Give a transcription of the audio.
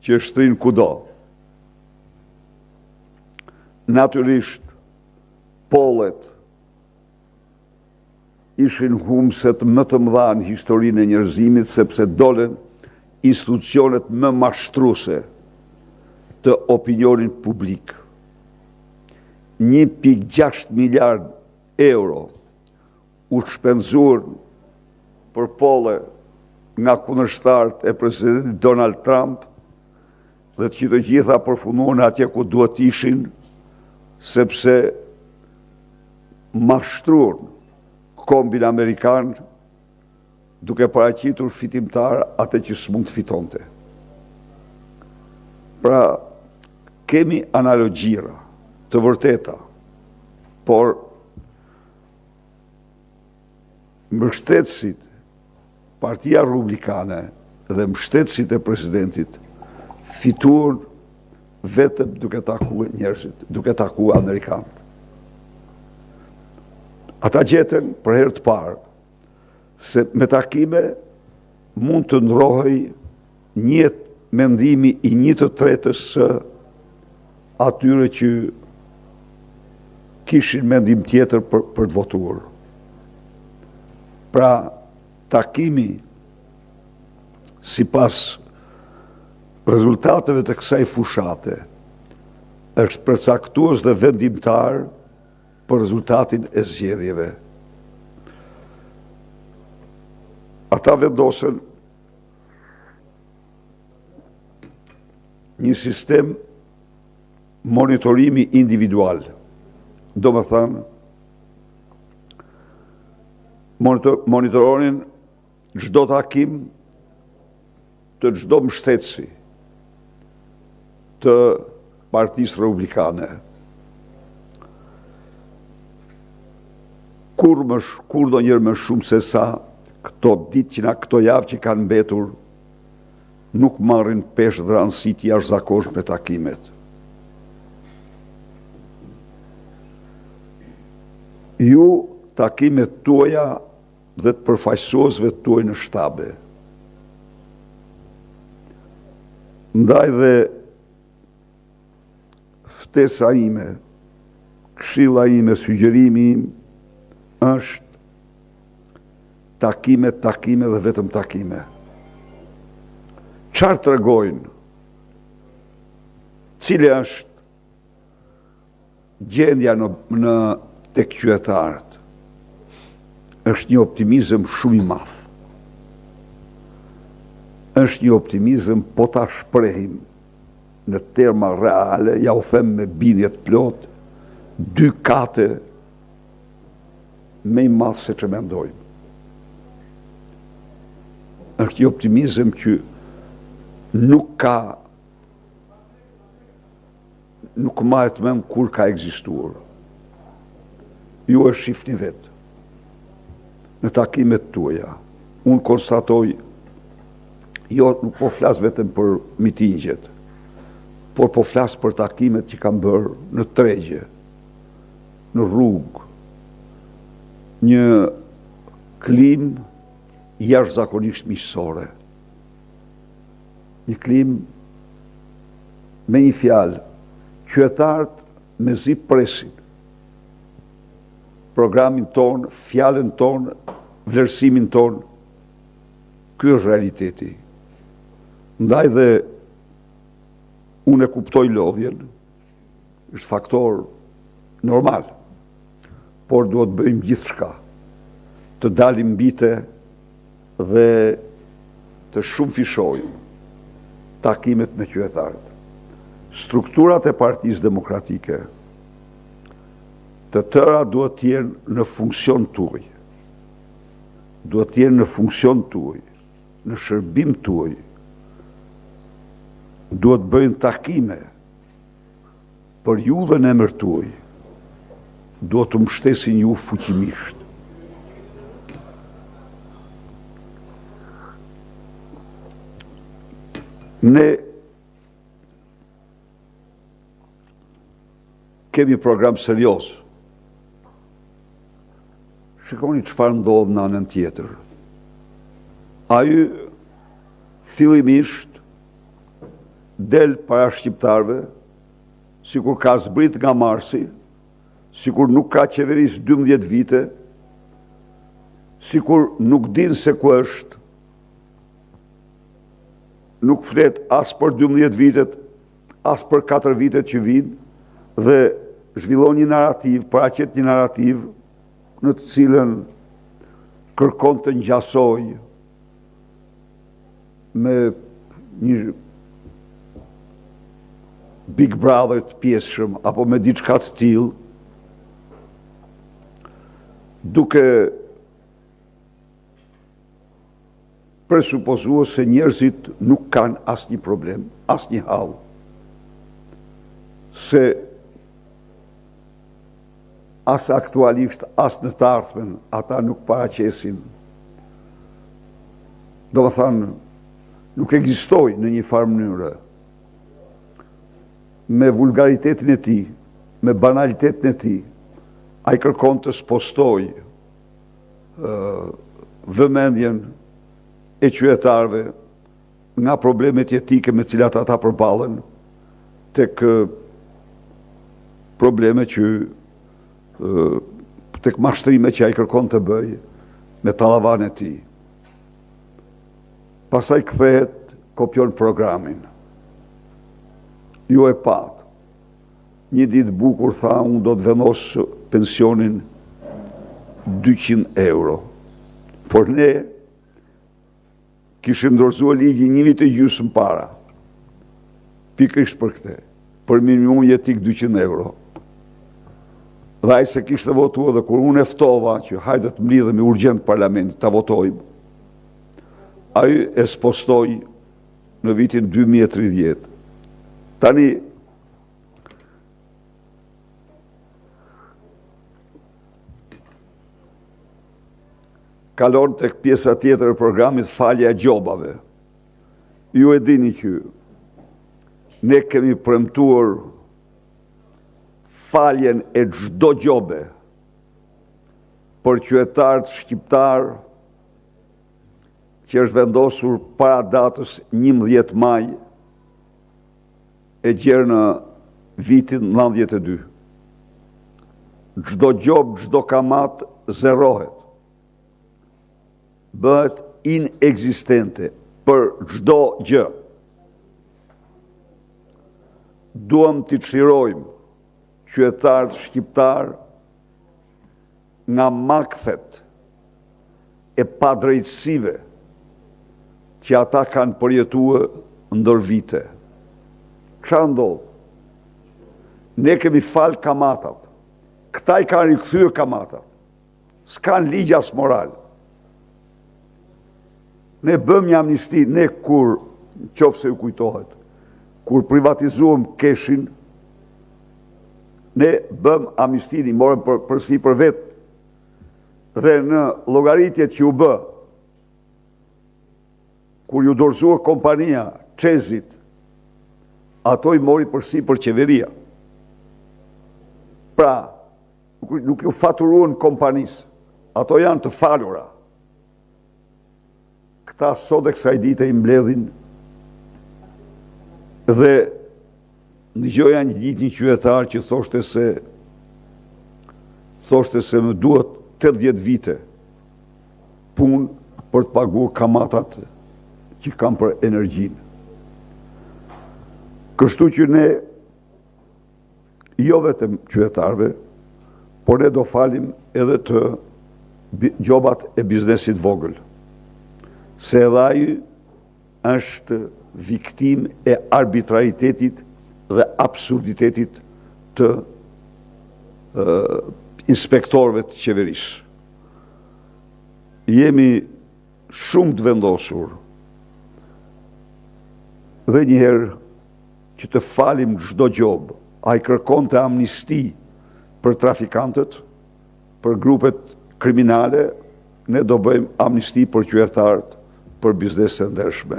që shtrinë kudo. Natyrisht, pollet ishin humset më të mëdha në historinë e njerëzimit, sepse dolen institucionet më mashtruese të opinionit publik. 1,6 miliard euro u shpenzuar për polle nga kundërshtarët e presidentit Donald Trump dhe që të gjitha përfunduan atje ku duhet ishin, sepse mashtruan kombin amerikan duke paraqitur fitimtar atë që s'mund të fitonte. Pra, kemi analogjira të vërteta, por mbështetësit Partia Republikane dhe mbështetësit e presidentit fituan vetëm duke takuar njerëzit, duke takuar amerikanët. Ata gjetën për herë të parë se me takime mund të ndrohej një mendimi i 1/3 së atyre që kishin mendim tjetër për të votuar. Pra, takimi sipas rezultateve të kësaj fushate është përcaktues dhe vendimtar për rezultatin e zgjedhjeve. Ata vendosen një sistem monitorimi individual. Do më thënë, monitoronin çdo takim të çdo mbështetësi të Partisë Republikane. Kur do njërë më shumë se sa këto ditë që këto javë që kanë mbetur nuk marrin peshë dhe rëndësit jashtëzakonshme me takimet. Ju takimet tuaja dhe të përfaqësuesve tuaj në shtabe. Ndaj dhe ftesa ime, këshilla ime, sugjerimi im është takime dhe vetëm takime. Çfarë tregojnë? Cili është gjendja në tek qytetarët? Është një optimizëm shumë i madh. Është një optimizëm po ta shprehim në terma reale, ja u them me bindje të plot, 2 kate me i madh se që mendojmë. Është një optimizëm që nuk mahet mend kur ka ekzistuar. Ju e shifni vetë në takimet tuaja. Unë konstatoj, jo nuk po flas vetëm për mitingjet, por po flas për takimet që kam bërë në tregje, në rrugë, një klim jashtëzakonisht miqësore. Një klim me një fjalë, qytetarët mezi presin programin ton, fjalën ton, vlerësimin ton. Ky është realiteti. Ndaj dhe unë e kuptoj lodhjen, është faktor normal, por duhet bëjmë gjithçka të dalim mbite dhe të shumë fishojmë takimet me qytetarët. Strukturat e Partisë Demokratike të tëra duhet të jenë në funksion tuaj. Duhet të jenë në funksion tuaj, në shërbim tuaj. Duhet bëjnë takime për ju dhe në emër tuaj. Duhet të mbështesin ju fuqimisht. Ne kemi program serioz. Shikoni çfarë ndodh në anën tjetër. Ai fillimisht del para shqiptarve, sikur ka zbrit nga Marsi, sikur nuk ka qeveris 12 vite, sikur nuk din se ku është, nuk flet as për 12 vitet, as për 4 vitet që vinë, dhe zhvillon një narrativ, paraqet një narrativ në të cilën kërkon të ngjasoj me një Big Brother të pjesshëm apo me diçka të tillë, duke presupozuar se njerëzit nuk kanë asnjë problem, asnjë hall, se as aktualisht, as në të ardhmen, ata nuk paraqesin. Do më thënë, nuk ekzistoj në një farë mënyrë. Me vulgaritetin e tij, me banalitetin e tij, ai kërkon të spostoj vëmendjen e qytetarëve nga problemet jetike me cilat ata përballen tek probleme që tek mashtrime që ai kërkon të bëj me tallavan e tij. Pastaj kthehet, kopjon programin. Ju e pat. Një ditë bukur tha, unë do të vendos pensionin 200 euro. Por ne kishim dorëzuar ligjin 1 vit e gjysmë para. Pikërisht për këtë. Për minimum jetik 200 euro. Dhe ai se kishte votuar dhe kur unë e ftova që hajde të mlidhemi urgjent parlamentit ta votojmë, ai e spostoi në vitin 2030. Tani kalon tek pjesa tjetër e programit, falja e gjobave. Ju e dini që ne kemi premtuar faljen e çdo gjobe për qytetarët shqiptar që është vendosur para datës 11 maj e gjerë në vitin 92. Çdo gjobë, çdo kamat zerohet. Bëhet inekzistente për çdo gjë. Duam t'i çlirojmë qytetarët shqiptar nga makthet e padrejtësive që ata kanë përjetuar ndër vite. Çfarë ndodh? Ne kemi fal kamatat. Këta i kanë rikthyer kamatat. S'kan ligj as moral. Ne bëm një amnisti, ne kur, qofse ju kujtohet, kur privatizuam keshin, ne bëm amnistin, i morëm përsi për vetë, dhe në llogaritjet që u bë, kur ju dorëzua kompania, Çezit, ato i mori përsi për qeveria. Pra, nuk ju faturuan kompanisë, ato janë të falura. Këta sot e kësaj dite i mbledhin dhe ndëgjoja një ditë një qytetar që thoshte se më duhet 80 vite punë për të paguar kamatat që kam për energjinë. Kështu që ne, jo vetëm qytetarëve, por ne do falim edhe të gjobat e biznesit vogël. Se edhe ai është viktim e arbitraritetit dhe absurditetit të inspektorëve të qeverisë. Jemi shumë të vendosur dhe njëherë që të falim çdo gjobë. Ai kërkonte amnisti për trafikantët, për grupet kriminale, ne do bëjmë amnisti për qytetarët, për bizneset ndershme.